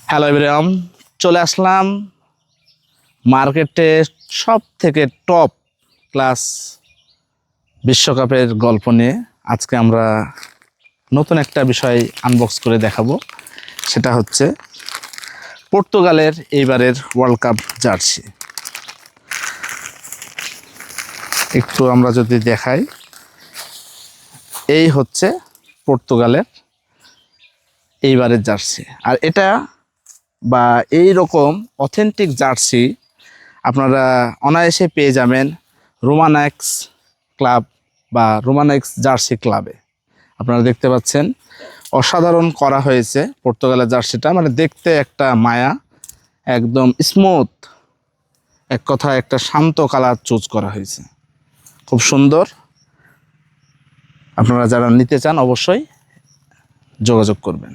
Hello everyone, চলে আসলাম মার্কেটে সব থেকে টপ ক্লাস বিশ্বকাপের গল্প নিয়ে। আজকে আমরা নতুন একটা বিষয় আনবক্স করে দেখাবো, সেটা হচ্ছে পর্তুগালের এইবারের ওয়ার্ল্ড কাপ জার্সি। একটু আমরা যদি দেখাই, এই হচ্ছে পর্তুগালের এইবারের জার্সি। আর এটা বা এই রকম অথেন্টিক জার্সি আপনারা অনায়াসে পেয়ে যাবেন রোমানেক্স ক্লাব বা রোমানেক্স জার্সি ক্লাবে। আপনারা দেখতে পাচ্ছেন অসাধারণ করা হয়েছে পর্তুগালের জার্সিটা, মানে দেখতে একটা মায়া, একদম স্মুথ, এক কথায় একটা শান্ত কালার চুজ করা হয়েছে, খুব সুন্দর। আপনারা যারা নিতে চান অবশ্যই যোগাযোগ করবেন।